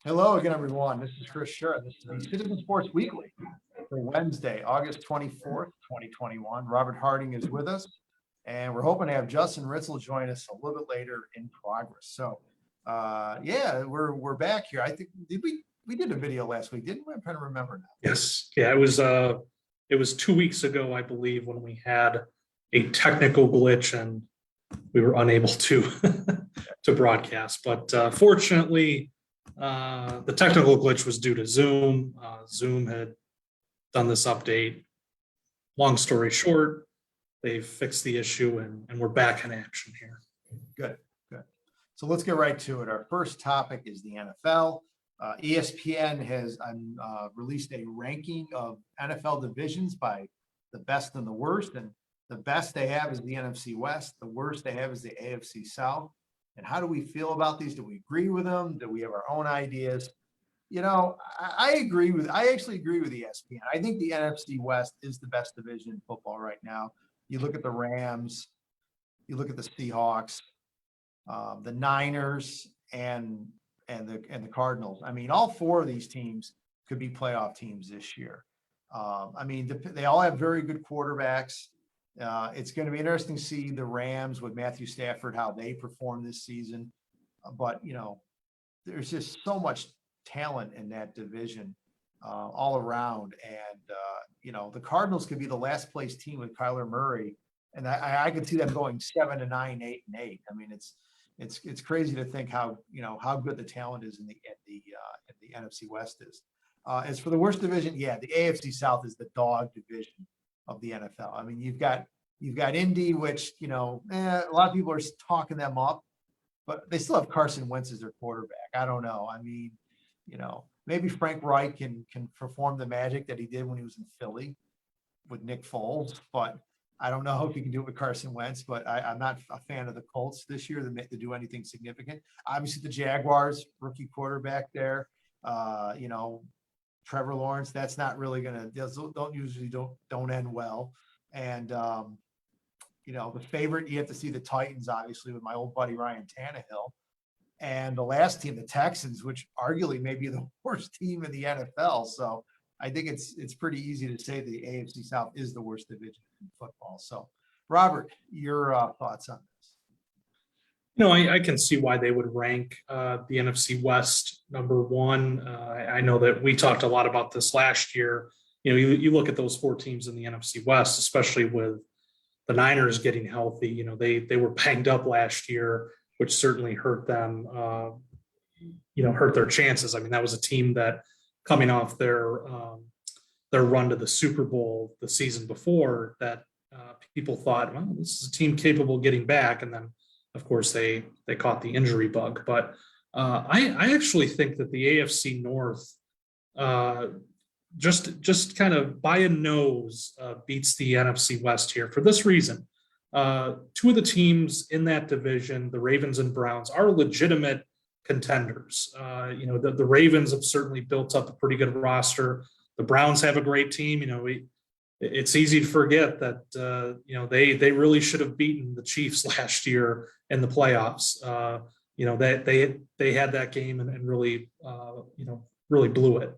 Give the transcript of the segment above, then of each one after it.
Hello again, everyone. This is Chris Schur. This is the Citizen Sports Weekly for Wednesday, August 24th, 2021. Robert Harding is with us, and we're hoping to have Justin Ritzel join us a little bit later in progress. So, yeah, we're back here. I think we did a video last week, didn't we? I'm trying to remember now. Yes. Yeah, it was 2 weeks ago, I believe, when we had a technical glitch and we were unable to to broadcast. But fortunately, the technical glitch was due to Zoom. Zoom had done this update. Long story short, they fixed the issue and we're back in action here. Good. So let's get right to it. Our first topic is the NFL. ESPN has released a ranking of NFL divisions by the best and the worst. And the best they have is the NFC West. The worst they have is the AFC South. And how do we feel about these? Do we agree with them? Do we have our own ideas? You know, I actually agree with ESPN. I think the NFC West is the best division in football right now. You look at the Rams, you look at the Seahawks, the Niners, and the Cardinals. I mean, all four of these teams could be playoff teams this year. I mean, they all have very good quarterbacks. It's going to be interesting to see the Rams with Matthew Stafford, how they perform this season. But, you know, there's just so much talent in that division all around. And, you know, the Cardinals could be the last place team with Kyler Murray. And I could see them going 7-9, 8-8. I mean, it's crazy to think how good the talent is in the NFC West is. As for the worst division, yeah, the AFC South is the dog division of the NFL. I mean, you've got Indy, which, you know, a lot of people are talking them up, but they still have Carson Wentz as their quarterback. I don't know. I mean, you know, maybe Frank Reich can perform the magic that he did when he was in Philly with Nick Foles, but I don't know if he can do it with Carson Wentz. But I'm not a fan of the Colts this year to do anything significant. Obviously, the Jaguars, rookie quarterback there, you know, Trevor Lawrence, that's not really don't end well. And, you know, the favorite, you have to see the Titans, obviously, with my old buddy Ryan Tannehill. And the last team, the Texans, which arguably may be the worst team in the NFL. So I think it's pretty easy to say the AFC South is the worst division in football. So, Robert, your thoughts on this? You know, I can see why they would rank the NFC West number one. I know that we talked a lot about this last year. You know, you look at those four teams in the NFC West, especially with the Niners getting healthy. You know, they were banged up last year, which certainly hurt them. You know, hurt their chances. I mean, that was a team that coming off their run to the Super Bowl the season before that people thought, well, this is a team capable of getting back, and then, of course, they caught the injury bug. But I actually think that the AFC North just kind of by a nose beats the NFC West here for this reason. Two of the teams in that division, the Ravens and Browns, are legitimate contenders. You know, the Ravens have certainly built up a pretty good roster. The Browns have a great team. You know, it's easy to forget that you know, they really should have beaten the Chiefs last year in the playoffs. You know, they had that game and really you know, really blew it.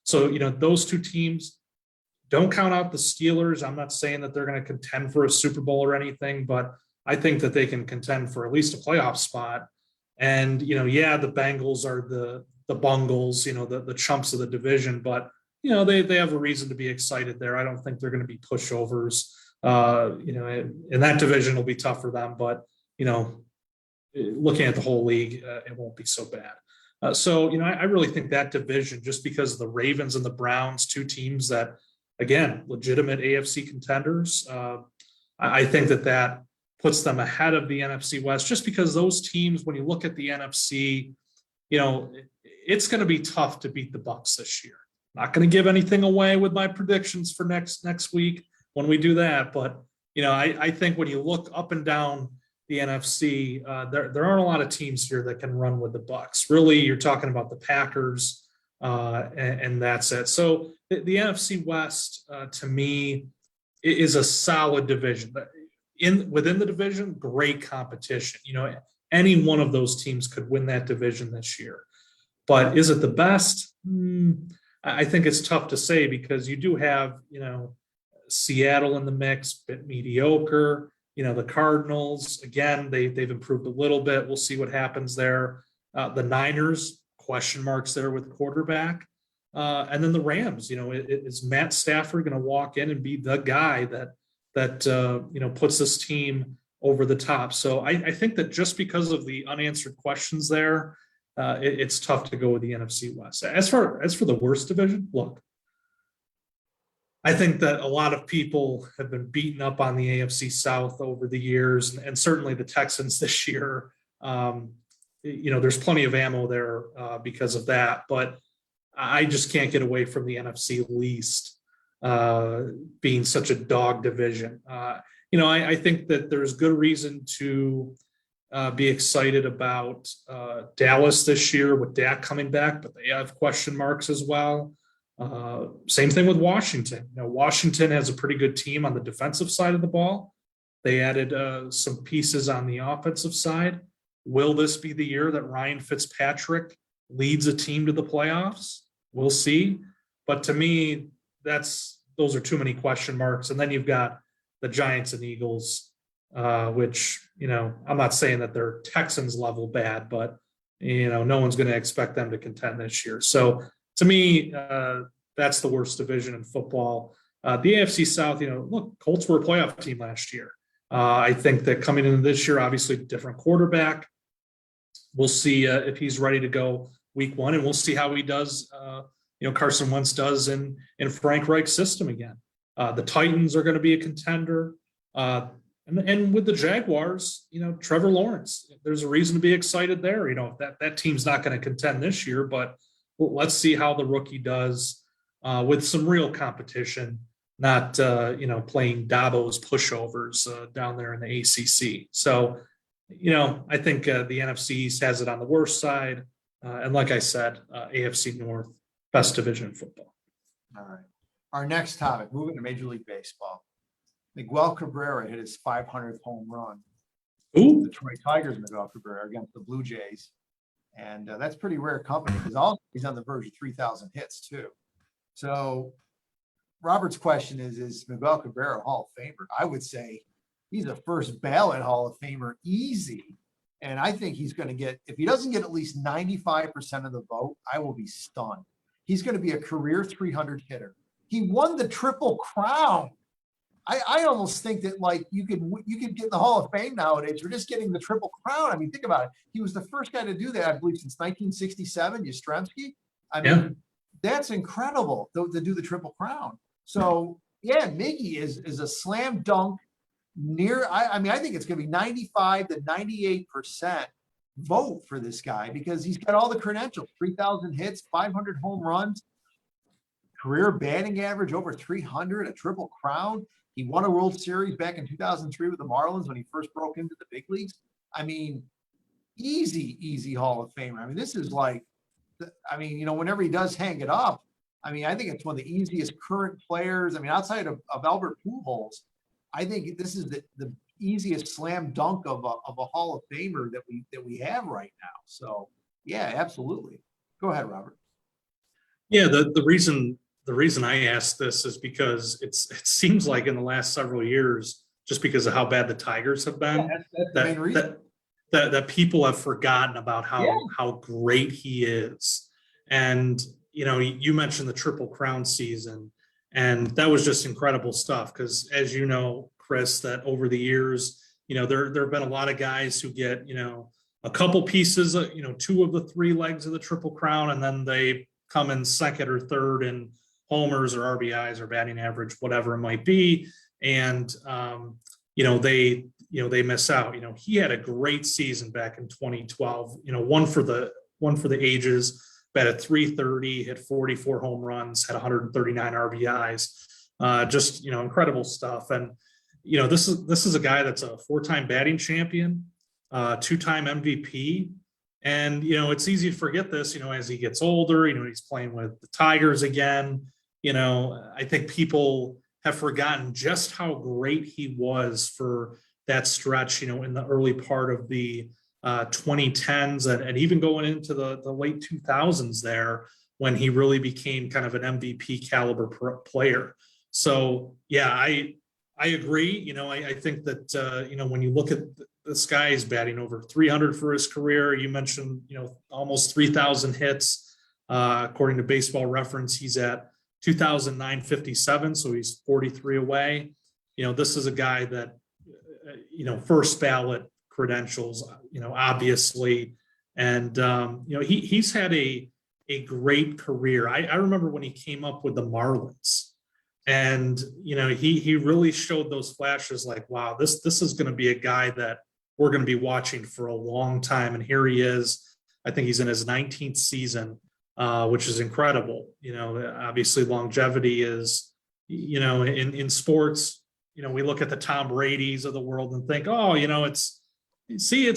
So, you know, those two teams, don't count out the Steelers. I'm not saying that they're going to contend for a Super Bowl or anything, but I think that they can contend for at least a playoff spot. And, you know, yeah, the Bengals are the Bungles, you know, the chumps of the division, but you know, they have a reason to be excited there. I don't think they're going to be pushovers. You know, in that division will be tough for them, but, you know, looking at the whole league, it won't be so bad. So, you know, I really think that division, just because of the Ravens and the Browns, two teams that, again, legitimate AFC contenders, I think that puts them ahead of the NFC West, just because those teams, when you look at the NFC, you know, it's going to be tough to beat the Bucs this year. Not going to give anything away with my predictions for next week when we do that. But, you know, I think when you look up and down the NFC, there aren't a lot of teams here that can run with the Bucs. Really, you're talking about the Packers, and that's it. So the NFC West, to me, is a solid division. Within the division, great competition. You know, any one of those teams could win that division this year. But is it the best? I think it's tough to say because you do have, Seattle in the mix, bit mediocre. The Cardinals, again, they've improved a little bit. We'll see what happens there. The Niners, question marks there with quarterback. And then the Rams, is Matt Stafford going to walk in and be the guy that puts this team over the top? So I think that just because of the unanswered questions there, it's tough to go with the NFC West. As for the worst division, look, I think that a lot of people have been beaten up on the AFC South over the years, and certainly the Texans this year. There's plenty of ammo there because of that, but I just can't get away from the NFC least being such a dog division. I think that there's good reason to be excited about Dallas this year with Dak coming back, but they have question marks as well. Same thing with Washington. Washington has a pretty good team on the defensive side of the ball. They added some pieces on the offensive side. Will this be the year that Ryan Fitzpatrick leads a team to the playoffs? We'll see. But to me, those are too many question marks. And then you've got the Giants and Eagles, which, I'm not saying that they're Texans level bad, but, no one's going to expect them to contend this year. So to me, that's the worst division in football. The AFC South, look, Colts were a playoff team last year. I think that coming into this year, obviously different quarterback. We'll see if he's ready to go week one, and we'll see how he does, Carson Wentz does in Frank Reich's system again. The Titans are going to be a contender. And with the Jaguars, Trevor Lawrence, there's a reason to be excited there. That team's not going to contend this year, but let's see how the rookie does with some real competition, not, playing Dabo's pushovers down there in the ACC. So, I think the NFC East has it on the worst side. And like I said, AFC North, best division in football. All right. Our next topic, moving to Major League Baseball. Miguel Cabrera hit his 500th home run. Ooh. The Detroit Tigers, Miguel Cabrera, against the Blue Jays. And that's pretty rare company because also he's on the verge of 3,000 hits too. So Robert's question is Miguel Cabrera a Hall of Famer? I would say he's a first ballot Hall of Famer, easy. And I think he's going to get, if he doesn't get at least 95% of the vote, I will be stunned. He's going to be a career 300 hitter. He won the Triple Crown. I almost think that you could get in the Hall of Fame nowadays. We're just getting the Triple Crown. I mean, think about it. He was the first guy to do that, I believe, since 1967, Yastrzemski. I mean, that's incredible to do the Triple Crown. So yeah, Miggy is a slam dunk near. I mean, I think it's going to be 95 to 98% vote for this guy because he's got all the credentials: 3,000 hits, 500 home runs, career batting average over 300, a Triple Crown. He won a World Series back in 2003 with the Marlins when he first broke into the big leagues. I mean, easy Hall of Famer. I mean, this is whenever he does hang it up, I mean, I think it's one of the easiest current players. I mean, outside of Albert Pujols, I think this is the easiest slam dunk of a Hall of Famer that we have right now. So yeah, absolutely. Go ahead, Robert. Yeah, the reason I asked this is because it seems like in the last several years, just because of how bad the Tigers have been, that's the main reason. That people have forgotten about how great he is. And you mentioned the Triple Crown season, and that was just incredible stuff. Because as you know, Chris, that over the years, there have been a lot of guys who get a couple pieces, two of the three legs of the Triple Crown, and then they come in second or third in homers or RBIs or batting average, whatever it might be. And, they miss out. He had a great season back in 2012, one for the ages, batted .330, hit 44 home runs, had 139 RBIs, just, incredible stuff. And, this is a guy that's a 4-time batting champion, 2-time MVP. And, it's easy to forget this, as he gets older, he's playing with the Tigers again. I think people have forgotten just how great he was for that stretch, in the early part of the 2010s and even going into the late 2000s there when he really became kind of an MVP caliber player. So yeah, I agree. You know, I think that, you know, when you look at this guy, he's batting over 300 for his career. You mentioned, you know, almost 3,000 hits. According to Baseball Reference, he's at 2,957, so he's 43 away. You know, this is a guy that, you know, first ballot credentials, you know, obviously. And, you know, he's had a great career. I remember when he came up with the Marlins. And, you know, he really showed those flashes like, wow, this is going to be a guy that we're going to be watching for a long time. And here he is. I think he's in his 19th season, which is incredible. You know, obviously longevity is, you know, in sports, you know, we look at the Tom Brady's of the world and think, oh, you know, it's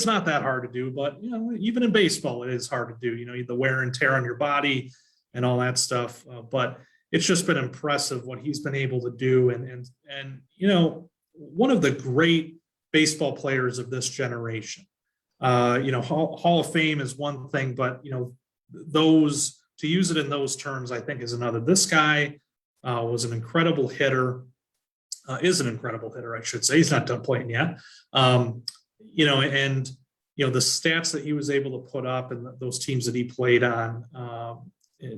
not that hard to do. But, you know, even in baseball, it is hard to do, you know, the wear and tear on your body and all that stuff. But it's just been impressive what he's been able to do. And you know, one of the great baseball players of this generation. You know, Hall of Fame is one thing, but, you know, those, to use it in those terms, I think is another. This guy was an incredible hitter, is an incredible hitter, I should say. He's not done playing yet. You know, and, you know, the stats that he was able to put up and those teams that he played on,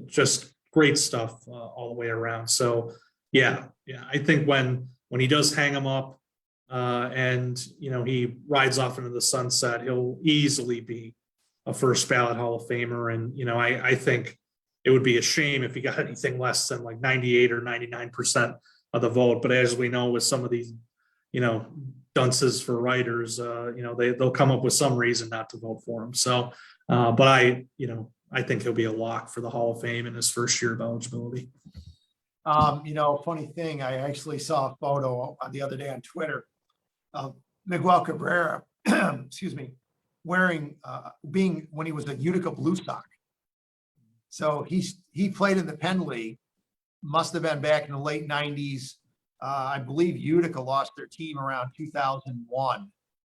just great stuff all the way around. So yeah, I think when he does hang him up and, you know, he rides off into the sunset, he'll easily be a first ballot Hall of Famer. And, you know, I think it would be a shame if he got anything less than like 98 or 99% of the vote. But as we know, with some of these, you know, dunces for writers, you know, they'll come up with some reason not to vote for him. So, but I think he'll be a lock for the Hall of Fame in his first year of eligibility. You know, funny thing, I actually saw a photo the other day on Twitter of Miguel Cabrera, excuse me, wearing, when he was a Utica Blue Sox. So he played in the Penn League, must have been back in the late 90s. I believe Utica lost their team around 2001.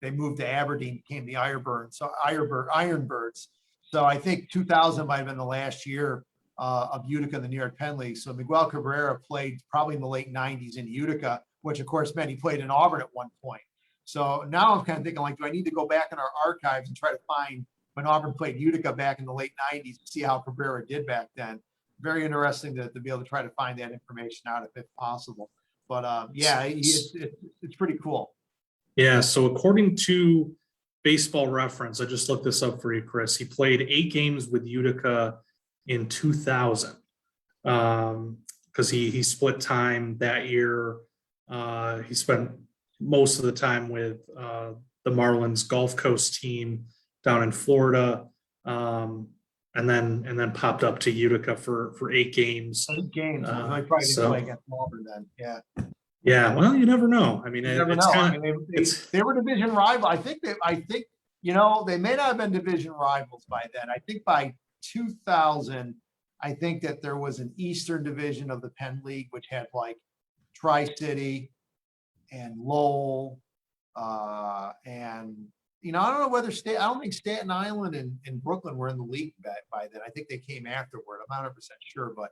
They moved to Aberdeen, became the Ironbirds. So I think 2000 might have been the last year of Utica in the New York Penn League. So Miguel Cabrera played probably in the late 90s in Utica, which of course meant he played in Auburn at one point. So now I'm kind of thinking like, do I need to go back in our archives and try to find when Auburn played Utica back in the late 90s to see how Cabrera did back then? Very interesting to be able to try to find that information out if possible. But yeah, it's pretty cool. Yeah, so according to Baseball Reference, I just looked this up for you, Chris. He played 8 games with Utica in 2000 because he split time that year. He spent most of the time with the Marlins Gulf Coast team down in Florida, and then popped up to Utica for 8 games. 8 games. I probably didn't play against Auburn then. Yeah. Yeah, well, you never know. I mean, you never know. I mean, they were division rival. I think you know, they may not have been division rivals by then. I think by 2000, I think that there was an Eastern division of the Penn League, which had like Tri-City and Lowell, and you know, I don't know whether I don't think Staten Island and Brooklyn were in the league by then. I think they came afterward. I'm not 100% sure, but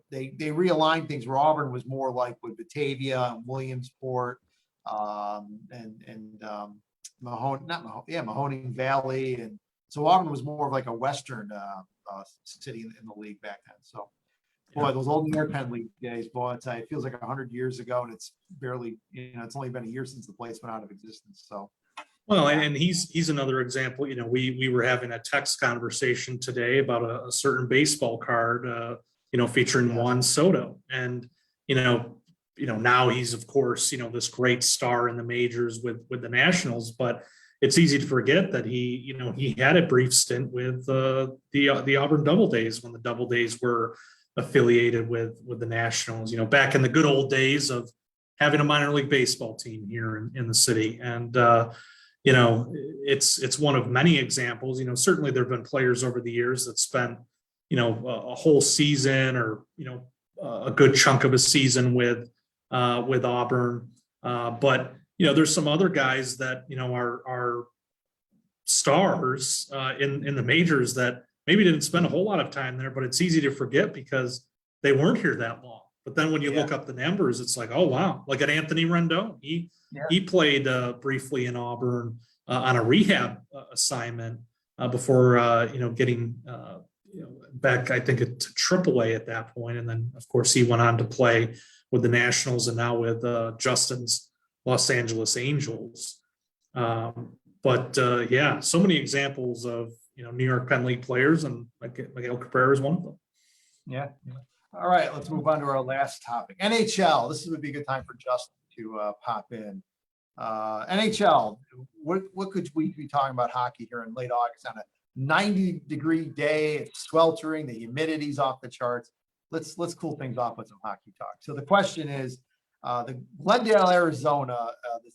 they realigned things where Auburn was more like with Batavia and Williamsport, and Mahoning Valley, and so Auburn was more of like a Western city in the league back then. So, boy, those old New York Penn League days, boy, it feels like 100 years ago, and it's barely, you know, it's only been a year since the place went out of existence. So. Well, and he's another example. You know, we were having a text conversation today about a certain baseball card, you know, featuring Juan Soto, and you know now he's of course, you know, this great star in the majors with the Nationals, but it's easy to forget that he had a brief stint with the Auburn Double Days when the Double Days were affiliated with the Nationals. You know, back in the good old days of having a minor league baseball team here in the city, and you know, it's one of many examples. You know, certainly there have been players over the years that spent, you know, a whole season or, you know, a good chunk of a season with Auburn. But, you know, there's some other guys that, you know, are stars in the majors that maybe didn't spend a whole lot of time there, but it's easy to forget because they weren't here that long. But then when you look up the numbers, it's like, oh wow, like at Anthony Rendon, he played briefly in Auburn on a rehab assignment before getting back, I think, to AAA at that point, and then of course he went on to play with the Nationals and now with Justin's Los Angeles Angels. But so many examples of New York Penn League players, and Miguel Cabrera is one of them. Yeah. All right, let's move on to our last topic. NHL. This would be a good time for Justin to pop in. NHL. What could we be talking about hockey here in late August on a 90-degree day? It's sweltering. The humidity's off the charts. Let's cool things off with some hockey talk. So the question is, the Glendale, Arizona,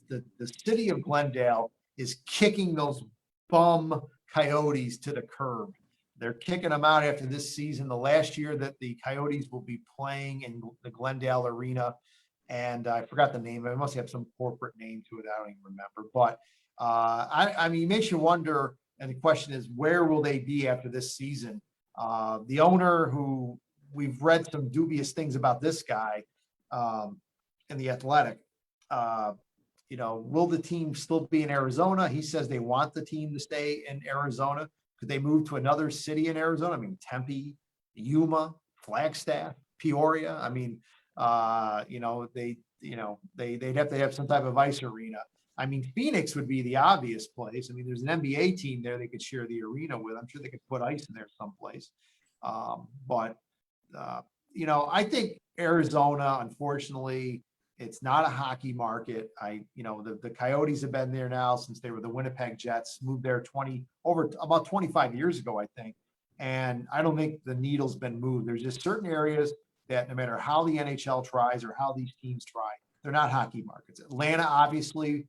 the city of Glendale is kicking those bum Coyotes to the curb. They're kicking them out after this season, the last year that the Coyotes will be playing in the Glendale Arena. And I forgot the name. It must have some corporate name to it. I don't even remember. But I mean, it makes you wonder. And the question is, where will they be after this season? The owner, who we've read some dubious things about this guy in the Athletic, will the team still be in Arizona? He says they want the team to stay in Arizona. Could they move to another city in Arizona? I mean, Tempe, Yuma, Flagstaff, Peoria. I mean, they'd have to have some type of ice arena. I mean, Phoenix would be the obvious place. I mean, there's an NBA team there they could share the arena with. I'm sure they could put ice in there someplace. I think Arizona, unfortunately, it's not a hockey market. The Coyotes have been there now since they were the Winnipeg Jets, moved there about 25 years ago, I think. And I don't think the needle's been moved. There's just certain areas that no matter how the NHL tries or how these teams try, they're not hockey markets. Atlanta, obviously,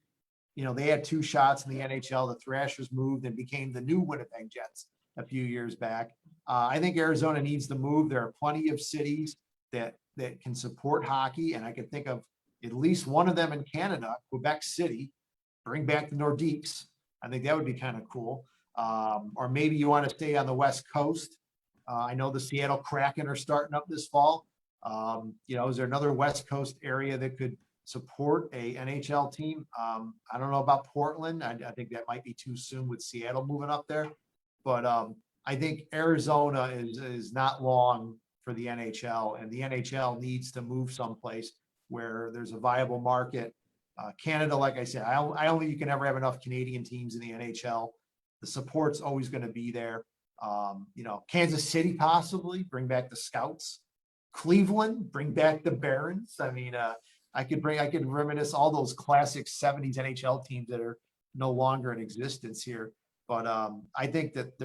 they had 2 shots in the NHL. The Thrashers moved and became the new Winnipeg Jets a few years back. I think Arizona needs to move. There are plenty of cities that can support hockey, and I can think of at least one of them in Canada, Quebec City. Bring back the Nordiques. I think that would be kind of cool. Or maybe you want to stay on the West Coast. I know the Seattle Kraken are starting up this fall. Is there another West Coast area that could support a NHL team? I don't know about Portland. I think that might be too soon with Seattle moving up there. But I think Arizona is not long for the NHL, and the NHL needs to move someplace where there's a viable market. Canada, like I said, I don't think you can ever have enough Canadian teams in the NHL. The support's always going to be there. Kansas City, possibly bring back the Scouts. Cleveland, bring back the Barons. I mean, I could reminisce all those classic 70s NHL teams that are no longer in existence here. But I think that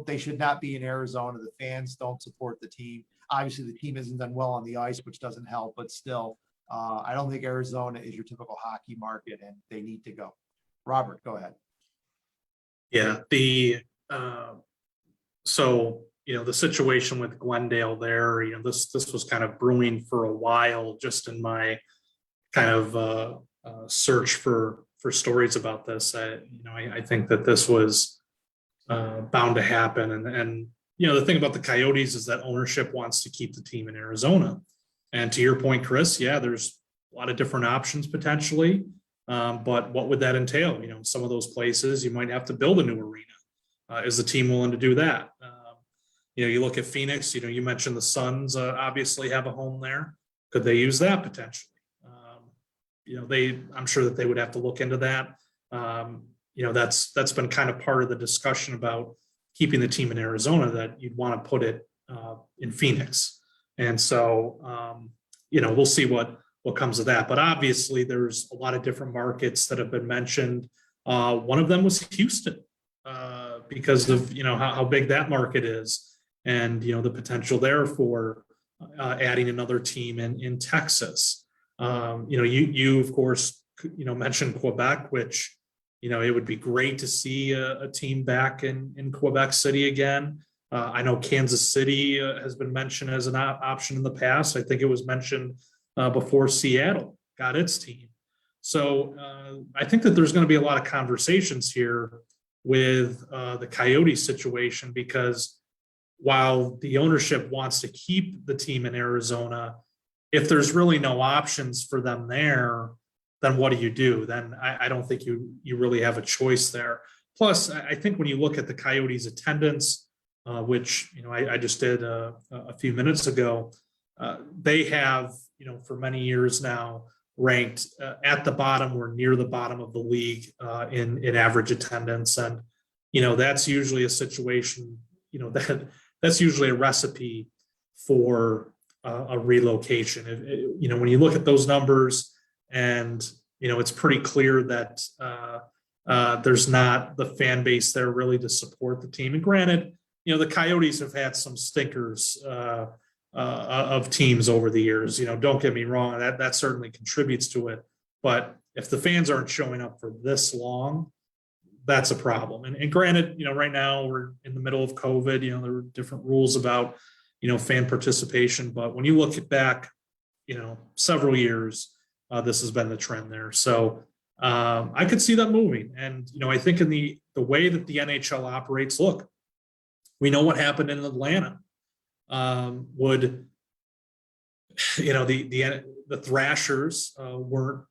they should not be in Arizona. The fans don't support the team. Obviously, the team hasn't done well on the ice, which doesn't help. But still, I don't think Arizona is your typical hockey market, and they need to go. Robert, go ahead. Yeah, the situation with Glendale there, this was kind of brewing for a while, just in my kind of search for stories about this. I think that this was bound to happen, and the thing about the Coyotes is that ownership wants to keep the team in Arizona. And to your point, Chris, yeah, there's a lot of different options potentially. But what would that entail? In some of those places, you might have to build a new arena. Is the team willing to do that? You look at Phoenix, you mentioned the Suns obviously have a home there. Could they use that potentially? I'm sure that they would have to look into that. That's been kind of part of the discussion about keeping the team in Arizona, that you'd want to put it in Phoenix. And so, we'll see what comes of that. But obviously, there's a lot of different markets that have been mentioned. One of them was Houston, because of how big that market is, and the potential there for adding another team in Texas. You of course mentioned Quebec, which it would be great to see a team back in Quebec City again. I know Kansas City has been mentioned as an option in the past. I think it was mentioned before Seattle got its team. So I think that there's going to be a lot of conversations here with the Coyote situation, because while the ownership wants to keep the team in Arizona, if there's really no options for them there, then what do? Then I don't think you really have a choice there. Plus, I think when you look at the Coyotes' attendance, which I just did a few minutes ago, they have for many years now ranked at the bottom or near the bottom of the league in average attendance, and that's usually a situation that's usually a recipe for a relocation. When you look at those numbers, and it's pretty clear that there's not the fan base there really to support the team. And granted, the Coyotes have had some stinkers of teams over the years. Don't get me wrong, that certainly contributes to it. But if the fans aren't showing up for this long, that's a problem. And granted, right now we're in the middle of COVID. There are different rules about fan participation. But when you look back, several years, this has been the trend there. So I could see that moving. And I think in the way that the NHL operates, look, we know what happened in Atlanta. The Thrashers weren't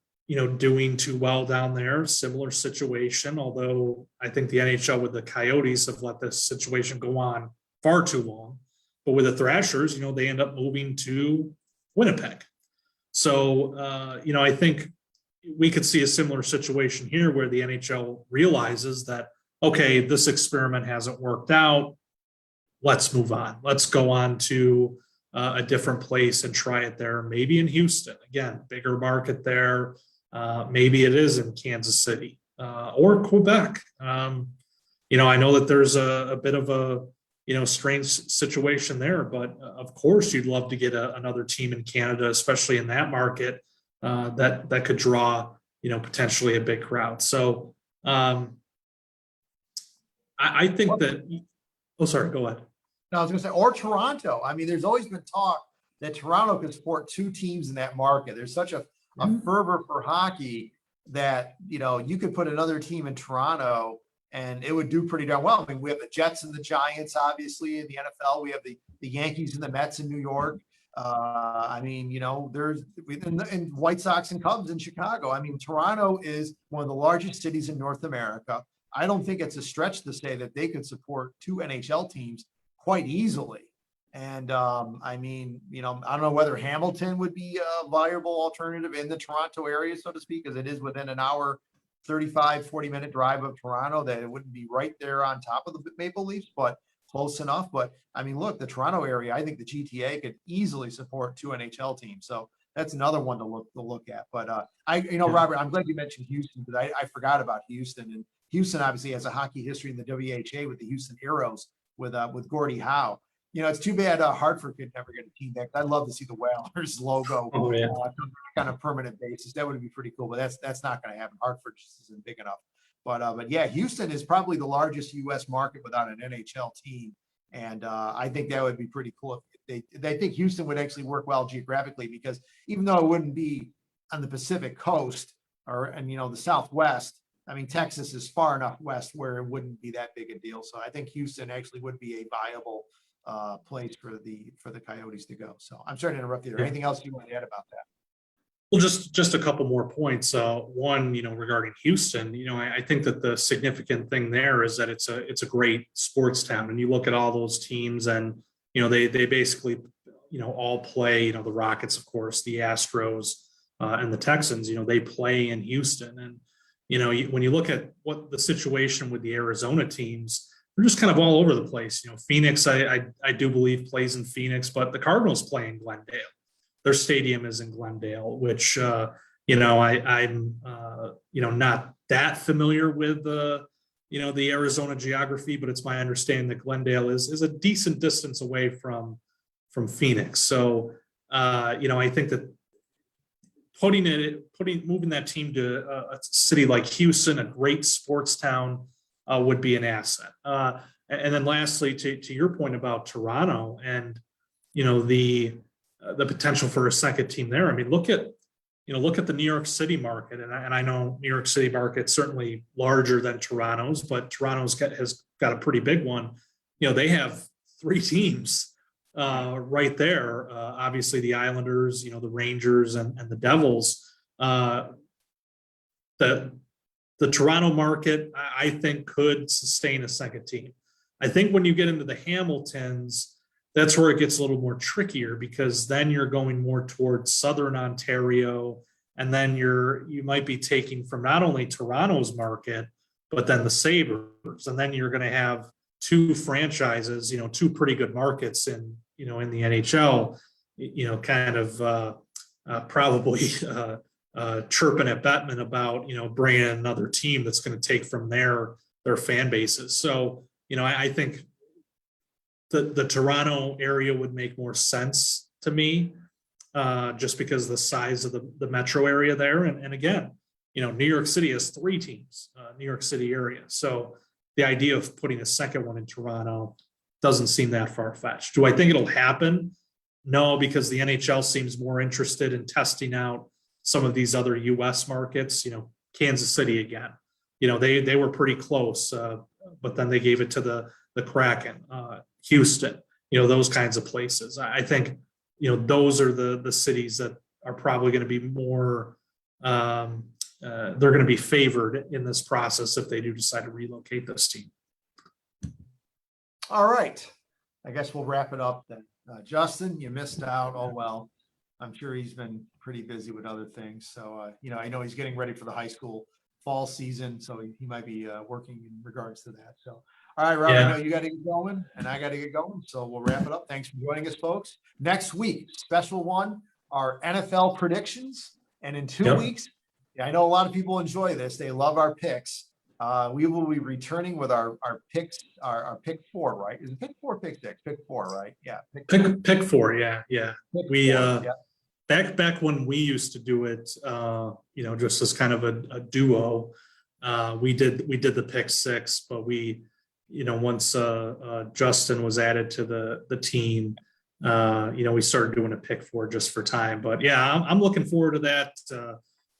doing too well down there. Similar situation, although I think the NHL with the Coyotes have let this situation go on far too long. But with the Thrashers, they end up moving to Winnipeg. So I think we could see a similar situation here where the NHL realizes that, okay, this experiment hasn't worked out. Let's move on. Let's go on to a different place and try it there. Maybe in Houston, again, bigger market there. Maybe it is in Kansas City or Quebec. I know that there's a bit of a strange situation there, but of course you'd love to get another team in Canada, especially in that market that could draw potentially a big crowd. So I think that. Oh, sorry. Go ahead. No, I was going to say, or Toronto. I mean, there's always been talk that Toronto could support two teams in that market. There's such a fervor for hockey that, you could put another team in Toronto and it would do pretty darn well. I mean, we have the Jets and the Giants, obviously, in the NFL. We have the Yankees and the Mets in New York. There's and White Sox and Cubs in Chicago. I mean, Toronto is one of the largest cities in North America. I don't think it's a stretch to say that they could support two NHL teams quite easily. And I don't know whether Hamilton would be a viable alternative in the Toronto area, so to speak, because it is within an hour, 35, 40-minute drive of Toronto, that it wouldn't be right there on top of the Maple Leafs, but close enough. But look, the Toronto area, I think the GTA could easily support two NHL teams. So that's another one to look at. But Robert, I'm glad you mentioned Houston, because I forgot about Houston. And Houston obviously has a hockey history in the WHA with the Houston Aeros with Gordie Howe. It's too bad Hartford could never get a team back. I'd love to see the Whalers logo on a permanent basis. That would be pretty cool, but that's not going to happen. Hartford just isn't big enough. But yeah, Houston is probably the largest U.S. market without an NHL team, and I think that would be pretty cool. They think Houston would actually work well geographically, because even though it wouldn't be on the Pacific Coast and the Southwest, Texas is far enough west where it wouldn't be that big a deal. So I think Houston actually would be a viable place for the Coyotes to go. So I'm sorry to interrupt you. Anything else you want to add about that? Well, just a couple more points. One, regarding Houston, I think that the significant thing there is that it's a great sports town, and you look at all those teams, and they basically all play. The Rockets, of course, the Astros, and the Texans. They play in Houston, and when you look at what the situation with the Arizona teams, they're just kind of all over the place. Phoenix, I do believe, plays in Phoenix, but the Cardinals play in Glendale. Their stadium is in Glendale, which I'm not that familiar with the Arizona geography, but it's my understanding that Glendale is a decent distance away from Phoenix. So I think that moving that team to a city like Houston, a great sports town, would be an asset. And then lastly, to your point about Toronto and the potential for a second team there. Look at look at the New York City market, and I know New York City market certainly larger than Toronto's, but has got a pretty big one. They have three teams right there. Obviously, the Islanders, the Rangers, and the Devils. The Toronto market, I think, could sustain a second team. I think when you get into the Hamiltons, that's where it gets a little more trickier, because then you're going more towards Southern Ontario, and then you might be taking from not only Toronto's market, but then the Sabres, and then you're going to have two franchises, two pretty good markets in the NHL, kind of probably chirping at Bettman about bringing in another team that's going to take from their fan bases. So I think the Toronto area would make more sense to me, just because of the size of the metro area there. And again, New York City has three teams, New York City area. So the idea of putting a second one in Toronto doesn't seem that far-fetched. Do I think it'll happen? No, because the NHL seems more interested in testing out some of these other US markets, Kansas City again. They were pretty close, but then they gave it to the Kraken, Houston, those kinds of places. I think, those are the cities that are probably going to be more, they're going to be favored in this process if they do decide to relocate this team. All right. I guess we'll wrap it up then. Justin, you missed out. Oh, well, I'm sure he's been pretty busy with other things. So, I know he's getting ready for the high school fall season, so he might be working in regards to that. So, all right, Rob, I know you got to get going and I got to get going. So we'll wrap it up. Thanks for joining us, folks. Next week, special one, our NFL predictions. And in 2 weeks, I know a lot of people enjoy this. They love our picks. We will be returning with our picks, our pick four, right? Is it pick four, pick six? Pick four, right? Yeah. Pick four. Yeah. Pick four, Back when we used to do it, just as kind of a duo, we did the pick six, but once Justin was added to the team, we started doing a pick four just for time. But yeah, I'm looking forward to that.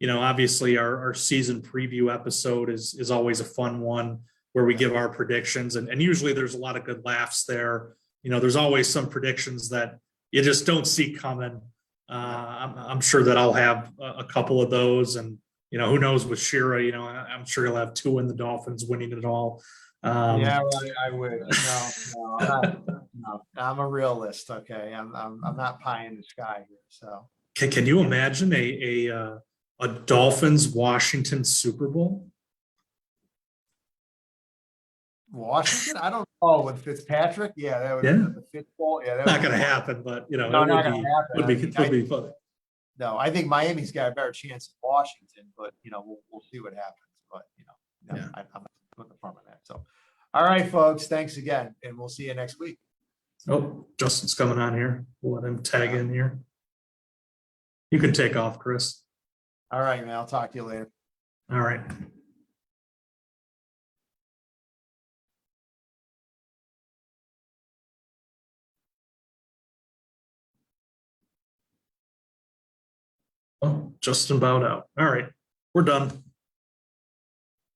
Obviously our season preview episode is always a fun one where we give our predictions, and usually there's a lot of good laughs there. There's always some predictions that you just don't see coming. I'm sure that I'll have a couple of those, and who knows with Shira, I'm sure he'll have two in the Dolphins winning it all. Yeah, right. I wish. No, I'm a realist. Okay, I'm not pie in the sky here. So can you imagine a Dolphins Washington Super Bowl? Washington? I don't know. With Fitzpatrick, yeah, that would be the Fitz Bowl. Yeah, not going to happen, but no, not going to happen. Would be fun. No, I think Miami's got a better chance than Washington, but we'll see what happens. But I'm not putting the farm on that. So, all right, folks, thanks again, and we'll see you next week. Oh, Justin's coming on here. We'll let him tag in here. You can take off, Chris. All right, man. I'll talk to you later. All right. Oh, Justin bowed out. All right, we're done.